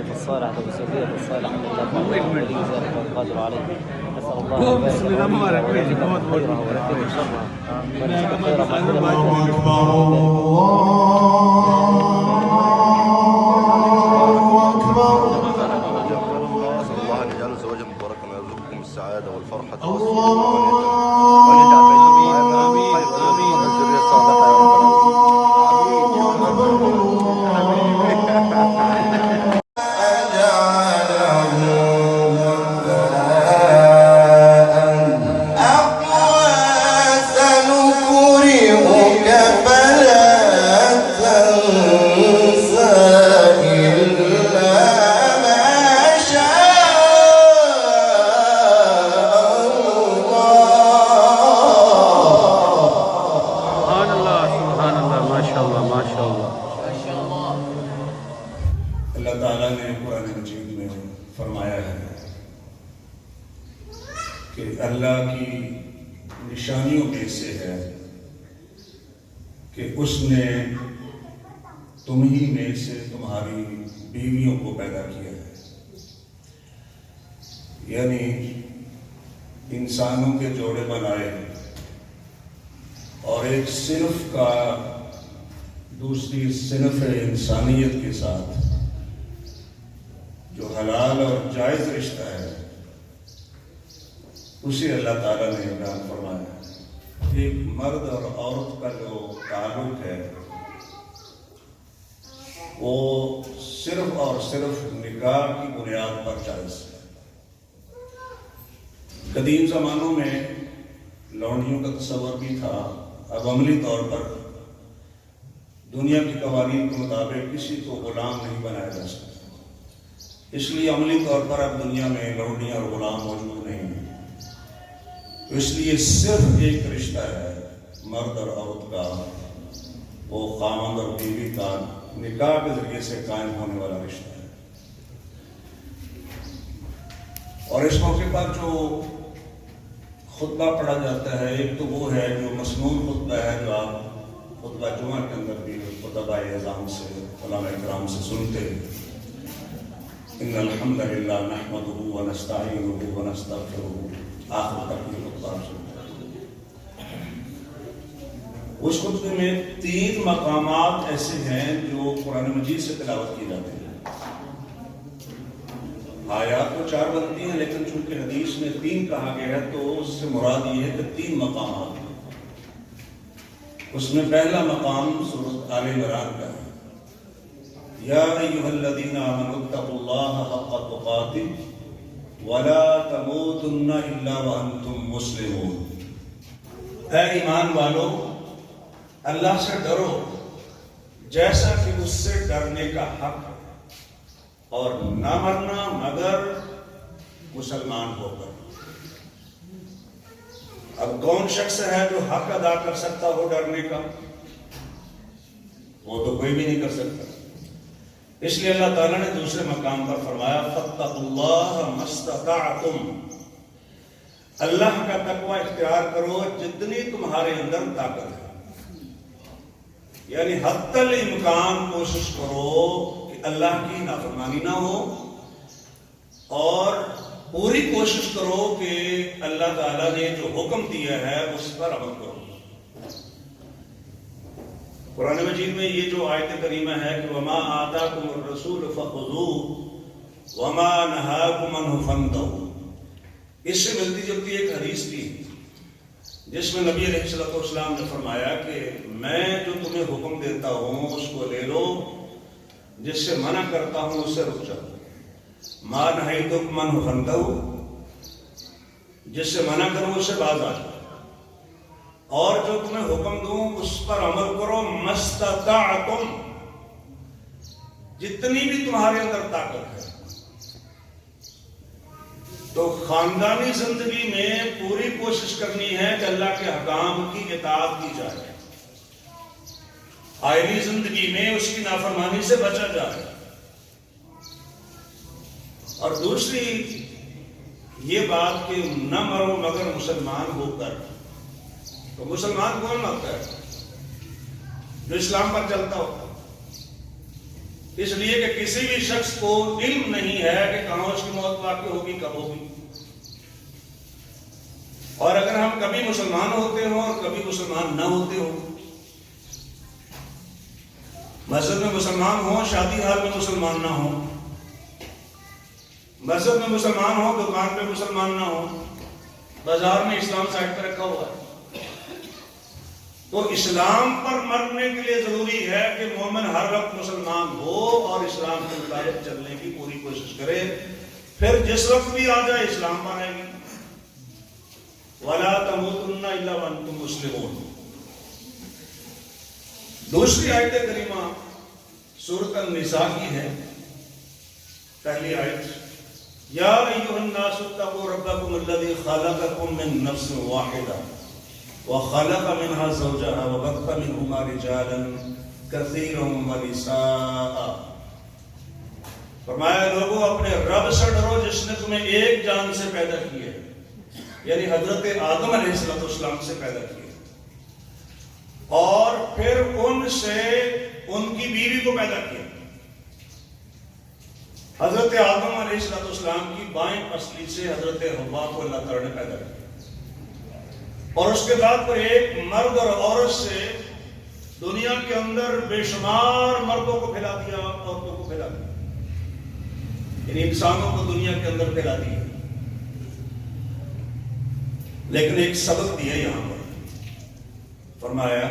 النية الصالحة والسبيل الصالحة إنك ولي ذلك والقادر عليه. نسأل الله أن يبارك فينا ويجزينا خيرها ويكفينا شرها ونجزيك خير ما الله أن يجعله زواجا مباركا ويرزقكم السعادة والفرحة والسرور ويجعل بينكم الذرية الصالحة يا رب اللہ تعالیٰ نے قرآن مجید میں فرمایا ہے کہ اللہ کی نشانیوں میں سے ہے کہ اس نے تم ہی میں سے تمہاری بیویوں کو پیدا کیا ہے، یعنی انسانوں کے جوڑے بنائے اور ایک صنف کا دوسری صنف انسانیت کے ساتھ جو حلال اور جائز رشتہ ہے اسی اللہ تعالیٰ نے بیان فرمایا۔ ایک مرد اور عورت کا جو تعلق ہے وہ صرف اور صرف نکاح کی بنیاد پر جائز ہے۔ قدیم زمانوں میں لونڈیوں کا تصور بھی تھا، اب عملی طور پر دنیا کی قوانین کے مطابق کسی کو غلام نہیں بنایا جا سکتا، اس لیے عملی طور پر اب دنیا میں لونڈیاں اور غلام موجود نہیں ہیں۔ تو اس لیے صرف ایک رشتہ ہے مرد اور عورت کا، وہ خاوند اور بیوی کا نکاح کے ذریعے سے قائم ہونے والا رشتہ ہے۔ اور اس موقع پر جو خطبہ پڑھا جاتا ہے، ایک تو وہ ہے جو مسنون خطبہ ہے جو آپ خطبہ جمعہ کے اندر بھی خطبہ اعظام سے علماء کرام سے سنتے ہیں، ان الحمد للہ نحمدہ ونستعینہ ونستغفرہ، آخر تک یہ خطبہ سنتے ہیں۔ اس خطبے میں 3 مقامات ایسے ہیں جو قرآن مجید سے تلاوت کی جاتے ہیں۔ آیات تو 4 بنتی ہیں، لیکن چونکہ حدیث میں 3 کہا گیا ہے تو اس سے مراد یہ ہے کہ 3 مقامات ہیں۔ اس میں پہلا مقام سورۃ آل عمران کا ہے، یا ایھا الذین آمنوا اتقوا اللہ حق تقاتہ ولا تموتن الا وانتم مسلمون۔ اے ایمان والو، اللہ سے ڈرو جیسا کہ اس سے ڈرنے کا حق ہے، اور نہ مرنا مگر مسلمان ہو کر۔ اب کون شخص ہے جو حق ادا کر سکتا ہو ڈرنے کا؟ وہ تو کوئی بھی نہیں کر سکتا۔ اس لیے اللہ تعالیٰ نے دوسرے مقام پر فرمایا فاتقوا اللہ ما استطعتم، اللہ کا تقوی اختیار کرو جتنی تمہارے اندر طاقت ہے، یعنی حتی الامکان کوشش کرو کہ اللہ کی نافرمانی نہ ہو، اور پوری کوشش کرو کہ اللہ تعالیٰ نے جو حکم دیا ہے اس پر عمل کرو۔ قرآن مجید میں یہ جو آیت کریمہ ہے کہ وما آتاکم الرسول فخذوہ وما نہاکم عنہ فانتہوا، اس سے ملتی جلتی ایک حدیث بھی جس میں نبی علیہ الصلوۃ والسلام نے فرمایا کہ میں جو تمہیں حکم دیتا ہوں اس کو لے لو، جس سے منع کرتا ہوں اس سے رک جاؤ۔ ما نہیتکم عنہ فانتہوا، جس سے منع کروں اس سے باز آ جاؤ، اور جو تمہیں حکم دوں اس پر عمل کرو ما استطعتم، جتنی بھی تمہارے اندر طاقت ہے۔ تو خاندانی زندگی میں پوری کوشش کرنی ہے کہ اللہ کے حکام کی اطاعت کی جائے، آئلی زندگی میں اس کی نافرمانی سے بچا جائے۔ اور دوسری یہ بات کہ نہ مرو مگر مسلمان ہو کر، تو مسلمان کون ہوتا ہے؟ جو اسلام پر چلتا ہو، اس لیے کہ کسی بھی شخص کو علم نہیں ہے کہ کہاں اس کی موت واقع ہوگی، کب ہوگی. اور اگر ہم کبھی مسلمان ہوتے ہوں اور کبھی مسلمان نہ ہوتے ہوں، مسجد میں مسلمان ہوں، شادی حال میں مسلمان نہ ہوں، مسجد میں مسلمان ہوں، دکان پہ مسلمان نہ ہوں، بازار میں اسلام سائٹ پہ رکھا ہوا ہے، تو اسلام پر مرنے کے لیے ضروری ہے کہ مومن ہر وقت مسلمان ہو اور اسلام کے مطابق چلنے کی پوری کوشش کرے. پھر جس وقت بھی آ جائے اسلام پر آئے گی. وَلَا تَمُوتُنَّ إِلَّا وَأَنْتُمْ مُسْلِمُونَ. دوسری آیت کریمہ سورۃ النساء کی ہے. پہلی آیت یا ایھا الناس اتقوا ربکم الذی خلقکم من نفس واحدہ وخلق منها زوجها وبث منهما رجالا كثيرا ونساء. فرمایا لوگوں اپنے رب سے ڈرو جس نے تمہیں ایک جان سے پیدا کیا ہے، یعنی حضرت آدم علیہ السلام سے پیدا کیا، اور پھر ان سے ان کی بیوی کو پیدا کیا. حضرت آدم علیہ السلام کی بائیں پسلی سے حضرت حوا کو اللہ تعالی نے پیدا کیا، اور اس کے بعد پھر ایک مرد اور عورت سے دنیا کے اندر بے شمار مردوں کو پھیلا دیا، عورتوں کو پھیلا دیا، یعنی انسانوں کو دنیا کے اندر پھیلا دیا. لیکن ایک سبق دیا یہاں پر، فرمایا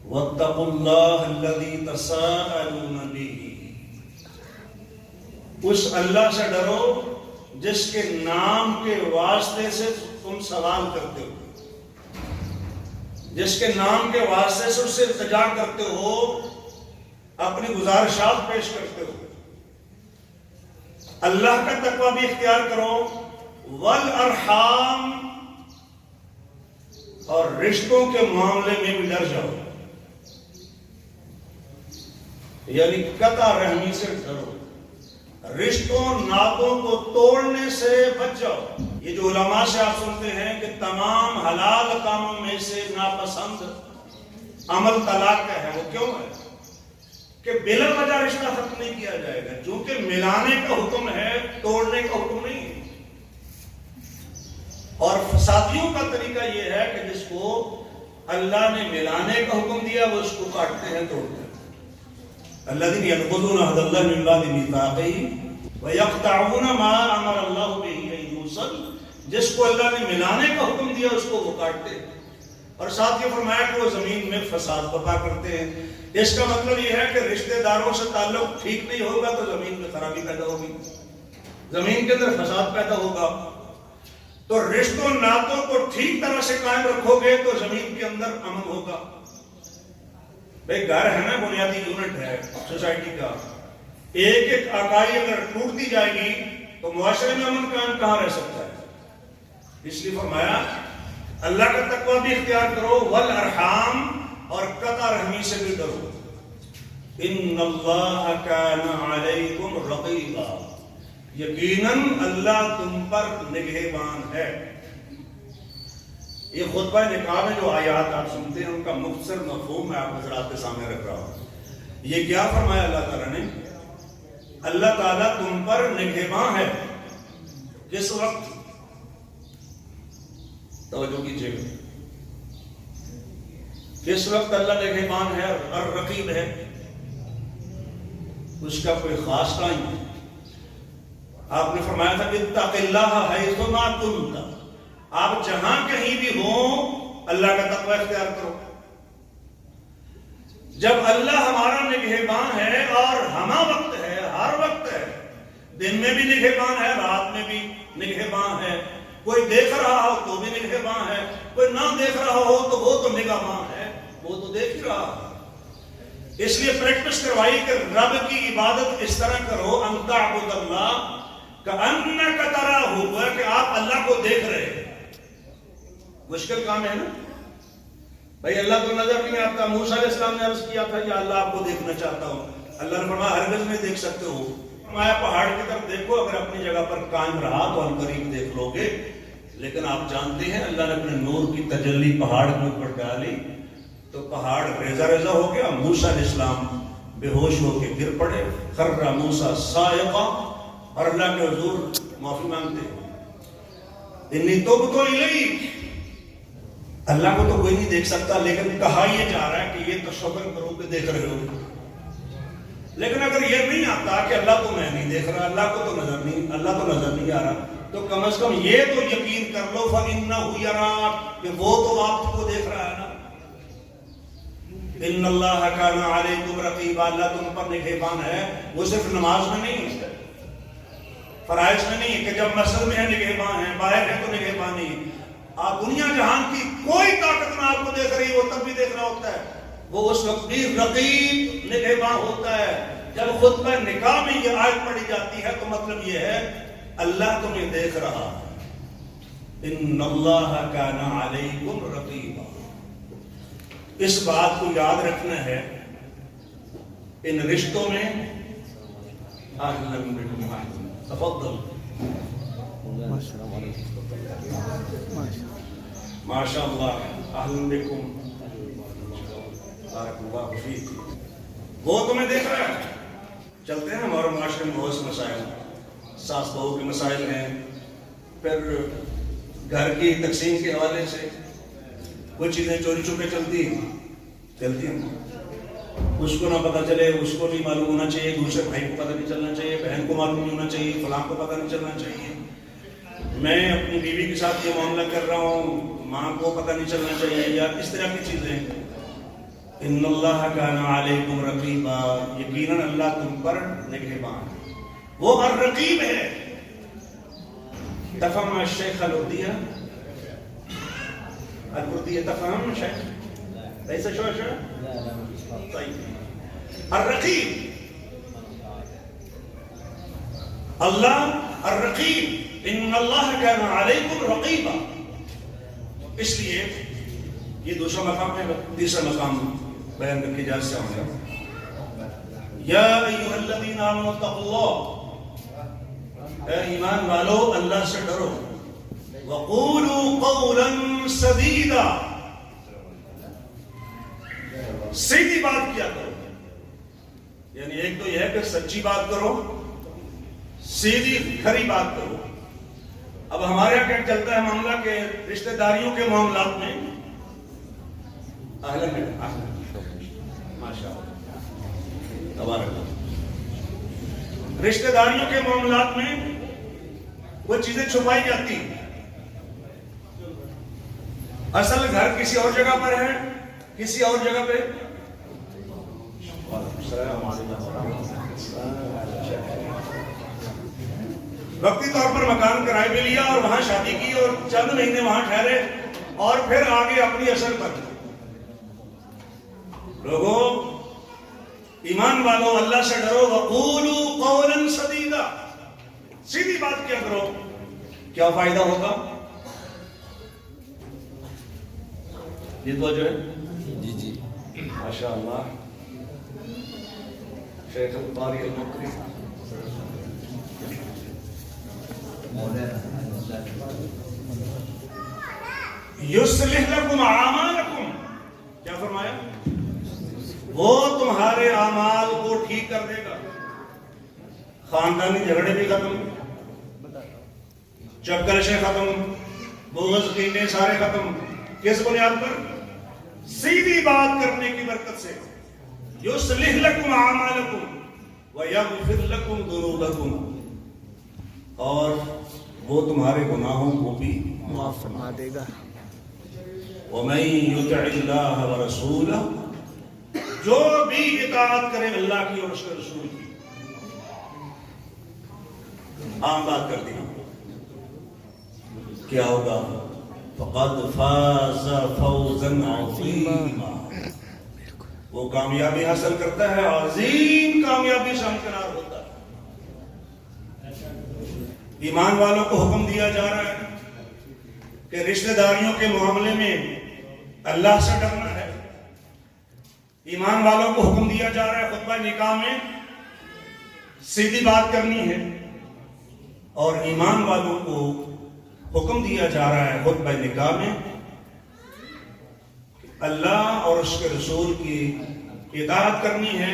وَاتَّقُوا اللَّهَ الَّذِي تَسَاءَلُونَ بِهِ. اس اللہ سے ڈرو جس کے نام کے واسطے سے تم سوال کرتے ہو، جس کے نام کے واسطے سے اس سے التجا کرتے ہو، اپنی گزارشات پیش کرتے ہو. اللہ کا تقوی بھی اختیار کرو. والارحام، اور رشتوں کے معاملے میں بھی ڈر جاؤ، یعنی قطع رحمی سے ڈرو، رشتوں ناطوں کو توڑنے سے بچ جاؤ. یہ جو علماء سے آپ سنتے ہیں کہ تمام حلال کاموں میں سے ناپسند عمل طلاق کا ہے، وہ کیوں ہے؟ کہ بلا وجہ رشتہ ختم نہیں کیا جائے گا، چونکہ ملانے کا حکم ہے، توڑنے کا حکم نہیں ہے. اور فسادیوں کا طریقہ یہ ہے کہ جس کو اللہ نے ملانے کا حکم دیا وہ اس کو کاٹتے ہیں، توڑتے ہیں. الذين ينقضون عهد الله من بعد ميثاقه ويقطعون ما امر الله به ان يوصل. جس کو اللہ نے ملانے کا حکم دیا اس کو وہ کاٹتے ہیں، اور ساتھ یہ فرمایا کہ وہ زمین میں فساد برپا کرتے ہیں. اس کا مطلب یہ ہے کہ رشتہ داروں سے تعلق ٹھیک نہیں ہوگا تو زمین میں خرابی پیدا ہوگی، زمین کے اندر فساد پیدا ہوگا. تو رشتوں ناطوں کو ٹھیک طرح سے قائم رکھو گے تو زمین کے اندر امن ہوگا. بھئی گھر ہے نا، بنیادی یونٹ ہے سوسائٹی کا، ایک ایک اکائی اگر ٹوٹتی جائے گی تو معاشرے میں امن قائم کہاں رہ سکتا ہے؟ اس لیے فرمایا اللہ کا تقوی بھی اختیار کرو، والارحام، اور قطع رحمی سے بھی ڈرو. ان اللہ کان علیکم رقیبا. یقیناً اللہ تم پر نگہبان ہے. یہ خطبہ نکاح میں جو آیات آپ سنتے ہیں ان کا مختصر مفہوم میں آپ حضرات کے سامنے رکھ رہا ہوں. یہ کیا فرمایا اللہ تعالیٰ نے؟ اللہ تعالیٰ تم پر نگہبان ہے. کس وقت؟ توجہ کیجیے گا، کس وقت اللہ نگہبان ہے اور رقیب ہے؟ اس کا کوئی خاص ٹائم ہے. آپ نے فرمایا تھا کہ اتق اللہ حیثما کنت. آپ جہاں کہیں بھی ہوں اللہ کا تقوی اختیار کرو. جب اللہ ہمارا نگہبان ہے اور ہمہ وقت ہے، ہر وقت ہے، دن میں بھی نگہبان ہے، رات میں بھی نگہبان ہے، کوئی دیکھ رہا ہو تو بھی نگہبان ہے، کوئی نہ دیکھ رہا ہو تو وہ تو نگہبان ہے، وہ تو دیکھ ہی رہا ہے. اس لیے پریکٹس کروائی کہ رب کی عبادت اس طرح کرو، ان تعبد اللہ کأنک تراہ، ہوا کہ آپ اللہ کو دیکھ رہے ہیں. مشکل کام ہے نا بھائی، اللہ کو نظر نہیں آتا. موسیٰ علیہ السلام نے عرض کیا تھا یا اللہ آپ کو دیکھنا چاہتا ہوں. اللہ نے فرمایا ہرگز نہیں دیکھ سکتے ہو. فرمایا پہاڑ کی طرف دیکھو، اگر اپنی جگہ پر قائم رہا تو ان قریب دیکھ لو گے. لیکن آپ جانتے ہیں اللہ نے اپنے نور کی تجلی پہاڑ کے اوپر ڈالی تو پہاڑ ریزہ ریزہ ہو گیا. موسیٰ علیہ السلام بے ہوش ہو کے گر پڑے. خر موسیٰ صاعقا، اور اللہ کے حضور معافی مانگتے. انی تبت الیک، اللہ کو تو کوئی نہیں دیکھ سکتا، لیکن کہا یہ جا رہا ہے کہ یہ تصور کرو کہ دیکھ رہے ہو. لیکن اگر یہ نہیں آتا کہ اللہ کو میں نہیں دیکھ رہا، اللہ کو تو نظر نہیں آ رہا، تو کم از کم یہ تو یقین کر لو فَإِنَّهُ يَرَاكَ، کہ وہ تو آپ کو دیکھ رہا ہے نا. ان اللہ کان علیکم رقیبا، اللہ تم پر نگہبان ہے. وہ صرف نماز میں نہیں ہے، فرائض میں نہیں ہے کہ جب مسجد میں ہے نگہبان ہے، باہر ہے تو نگہبان نہیں. آپ دنیا جہان کی کوئی طاقت نہ آپ کو دیکھ رہی، وہ تب بھی دیکھ رہا ہوتا ہے. وہ اس وقت بھی رقیب نگہبان ہوتا ہے. جب خطبہ نکاح میں یہ آیت پڑھی جاتی ہے تو مطلب یہ ہے اللہ تمہیں دیکھ رہا. ان اللہ کان علیکم رقیبا. اس بات کو یاد رکھنا ہے ان رشتوں میں. تفضل. ماشاء اللہ، اہلا بکم، بارک اللہ فیک. وہ تمہیں دیکھ رہا ہے. چلتے ہیں ہمارے معاشرے میں بہت سے مسائل، ساس بہو کے مسائل ہیں، پھر گھر کی تقسیم کے حوالے سے کچھ چیزیں چوری چھپے چلتی ہیں. اس کو نہ پتہ چلے، اس کو نہیں معلوم ہونا چاہیے، دوسرے بھائی کو پتہ نہیں چلنا چاہیے، بہن کو معلوم نہیں ہونا چاہیے، فلاں کو پتہ نہیں چلنا چاہیے. میں اپنی بیوی کے ساتھ یہ معاملہ کر رہا ہوں، ماں کو پتہ نہیں چلنا چاہیے، یا اس طرح کی چیزیں. ان اللہ کان علیکم رقیبا، یقیناً اللہ تم پر نگہبان. وہ الرقیب ہے. تفہم الشیخ الردیہ تفہم شیخ ليس شوشة؟ طيب. الرقيب، اللہ الرقیب، ان اللہ كان عليكم رقيبا. اس لیے یہ دوسرا مقام ہے. تیسرا مقام بیان کر کے اجازت سے آؤں گا. یا ایھا الذین آمنوا اتقوا اللہ، اے ایمان والو اللہ سے ڈرو. وقولوا قولا سدیدا، سیدھی بات کیا کرو. یعنی ایک تو یہ ہے کہ سچی بات کرو، سیدھی کھری بات کرو. اب ہمارے یہاں کیا چلتا ہے معاملہ کہ رشتہ داریوں کے معاملات میں رشتہ داریوں کے معاملات میں وہ چیزیں چھپائی جاتی ہیں. اصل گھر کسی اور جگہ پر ہے، کسی اور جگہ پہ. وقتی طور پر مکان کرائے پہ لیا اور وہاں شادی کی اور چند مہینے وہاں ٹھہرے اور پھر آگے اپنی اثر پر. لوگوں، ایمان والو اللہ سے ڈرو. وقولوا قولا سدیدا، سیدھی بات کیا کرو. کیا فائدہ ہوگا؟ یہ تو جو ہے جی ماشاء اللہ شیخ القاری المقری یصلح لکم اعمالکم، کیا فرمایا؟ وہ تمہارے اعمال کو ٹھیک کر دے گا. خاندانی جھگڑے بھی ختم، چکرشیں ختم، بغض کینے سارے ختم. کس بنیاد پر؟ سیدھی بات کرنے کی برکت سے. یصلح لکم اعمالکم ویغفر لکم ذنوبکم، اور وہ تمہارے گناہوں کو بھی معاف فرما دے گا. ومن یطع اللہ ورسولہ، جو بھی اطاعت کرے اللہ کی اور اس کے رسول کی. عام بات کر دی، کیا ہوگا؟ فقد فاز فوزا عظیما، وہ کامیابی حاصل کرتا ہے، عظیم کامیابی سے ہمکنار ہوتا ہے. ایمان والوں کو حکم دیا جا رہا ہے کہ رشتہ داریوں کے معاملے میں اللہ سے ڈرنا ہے. ایمان والوں کو حکم دیا جا رہا ہے خطبہ نکاح میں سیدھی بات کرنی ہے، اور ایمان والوں کو حکم دیا جا رہا ہے خطبہ نکاح میں اللہ اور اس کے رسول کی اطاعت کرنی ہے.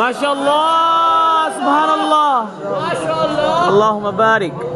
ما شاء الله، سبحان الله، ما شاء الله، اللهم بارك.